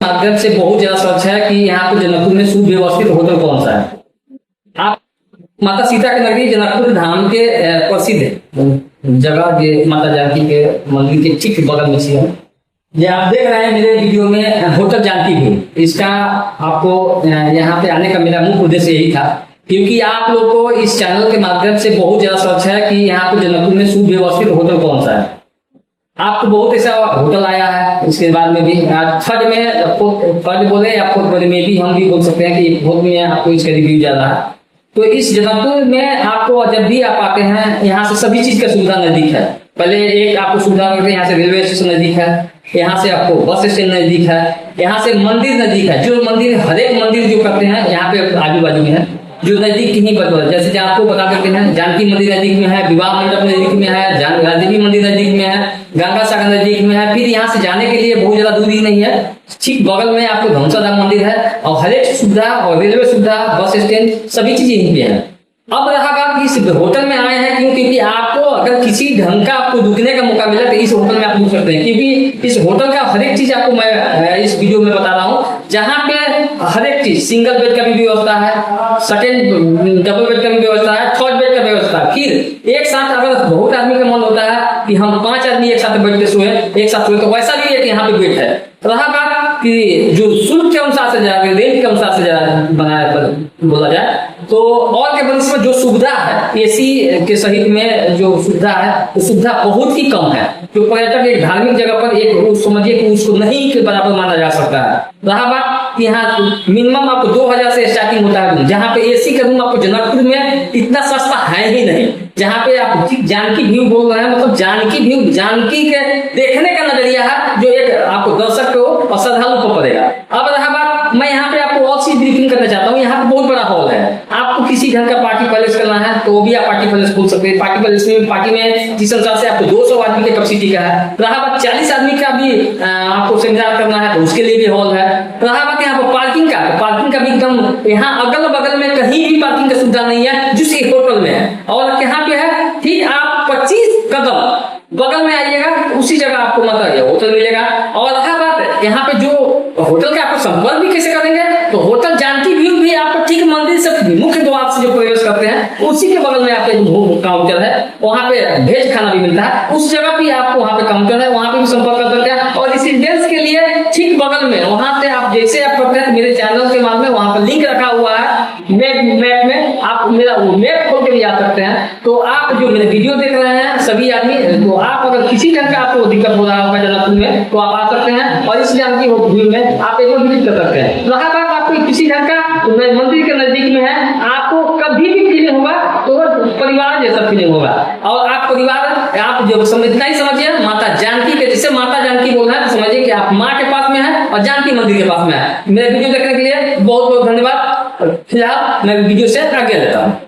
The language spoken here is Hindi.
माध्यम से बहुत ज्यादा सर्च है कि यहाँ पे जनकपुर में सुव्यवस्थित होटल कौन सा है। आप माता सीता के नगरी जनकपुर धाम के प्रसिद्ध जगह ये माता जानकी के मंदिर के ठीक बगल में है। ये आप देख रहे हैं मेरे वीडियो में होटल जानकी व्यू। इसका आपको यहाँ पे आने का मेरा मुख्य उद्देश्य यही था, क्योंकि आप लोग को इस चैनल के माध्यम से बहुत ज्यादा सर्च है कि यहाँ पे जनकपुर में सुव्यवस्थित होटल कौन सा है। आपको बहुत ऐसा होटल आया है, इसके बाद में भी थर्ड में थर्ड बोले या फोर्थ में भी हम भी बोल सकते हैं कि फोर्थ में आपको इसका रिव्यू ज्यादा है। तो इस जनकपुर में आपको जब भी आप आते हैं यहाँ से सभी चीज का सुविधा नजदीक है। पहले एक आपको सुविधा करते हैं, यहाँ से रेलवे स्टेशन नजदीक है, यहाँ से आपको बस स्टैंड नजदीक है, यहाँ से मंदिर नजदीक है। जो मंदिर हर एक मंदिर जो करते हैं यहाँ पे आजू बाजू में है, जो नजदीक ही पर जैसे आपको बता देते हैं जानकी मंदिर नजदीक में है, विवाह मंडप नजदीक में है, देवी मंदिर नजदीक में है, गंगा सागर नजदीक में है। फिर यहाँ से जाने के लिए बहुत ज्यादा दूरी नहीं है, ठीक बगल में आपको धनसा मंदिर है और हर एक सुविधा और रेलवे सुविधा, बस स्टैंड, सभी चीजें यहीं पे है। अब रहा बात इस होटल में आए हैं क्यों, क्योंकि आपको अगर किसी ढंग का आपको रुकने का मौका मिला तो इस होटल में आप रुक सकते हैं, क्योंकि इस होटल का हर एक चीज आपको मैं इस वीडियो में बता रहा हूँ। जहाँ पे हर एक चीज, सिंगल बेड का भी व्यवस्था है, सेकेंड डबल बेड का भी व्यवस्था है, थर्ड बेड का व्यवस्था। फिर एक साथ अगर बहुत आदमी का मन होता है कि हम 5 आदमी एक साथ बेड पे सोए, एक साथ सोए, तो वैसा भी है कि यहाँ पे बेड है। रहा बात कि जो शुल्क के अनुसार से जाए, रेंट के अनुसार से बनाया बोला जाए तो और केवल इसमें जो सुविधा है एसी के सहित में जो सुविधा है वो सुविधा बहुत ही कम है। जो पर्यटक एक धार्मिक जगह पर एक समझिए कि उसको नहीं के बराबर माना जा सकता है। रहा बात यहाँ मिनिमम आपको 2000 से स्टार्टिंग होता है, जहाँ पे एसी का रूम आपको जनकपुर में इतना सस्ता है ही नहीं। जहाँ पे आप जानकी व्यू बोल रहे हैं, मतलब जानकी व्यू, जानकी के देखने का नजरिया है जो एक आपको दर्शक को और श्रद्धालु को पड़ेगा। अब रहा बात, मैं यहाँ पे आपको और चीज ब्रीफिंग करना चाहता हूँ। यहाँ पे बहुत बड़ा हॉल है, आपको किसी ढंग का पार्टी पैलेस करना है तो भी आप पार्टी पैलेस खोल सकते हैं। पार्टी पैलेस में पार्टी में जिस अनुसार से आपको 200 आदमी की कैपेसिटी का है। रहा बात 40 आदमी का भी आपको सेमिनार करना है तो उसके लिए भी हॉल है। रहा बात यहाँ पर पार्किंग का, पार्किंग का भी एकदम यहाँ अगल बगल में कहीं भी पार्किंग का सुविधा नहीं है जिस होटल में है। और यहाँ पे है ठीक आप 25 कदम बगल में आइएगा उसी जगह आपको मतलब होटल मिलेगा। और रहा बात यहाँ पे जो होटल का आपको संपर्क भी कैसे करेंगे, तो होटल जानकी व्यू भी आपको ठीक मंदिर से मुख्य द्वार से जो प्रवेश करते हैं उसी के बगल में आपके काउंटर है, वहाँ पे वेज खाना भी मिलता है। उस जगह भी आपको वहाँ पे काउंटर है, वहाँ पे भी संपर्क कर सकते हैं। और इस इंडेंस के लिए ठीक बगल में वहाँ से आप जैसे आप करते हैं मेरे चैनल के माध्यम में वहाँ पर लिंक रखा हुआ है मैप में, आप मेरा वो मैप खोल के भी आ सकते हैं। तो आप जो मेरे वीडियो देख रहे हैं सभी आदमी, तो आप अगर किसी ढंग का आपको दिक्कत हो रहा होगा जनकपुर में तो आप आ सकते हैं और इस जानकी व्यू में आप एक बार विजिट कर सकते हैं। रहा बात आपको किसी ढंग का मंदिर के नजदीक में है, आपको कभी भी फीलिंग होगा तो परिवार जैसा फीलिंग होगा। और आप परिवार आप जो इतना ही समझिए माता जानकी के, जैसे माता जानकी बोल रहे हैं तो समझिए कि आप माँ के पास में है और जानकी मंदिर के पास में है। मेरे वीडियो देखने के लिए बहुत बहुत धन्यवाद। फिलहाल मैं वीडियो से आगे लेता हूँ।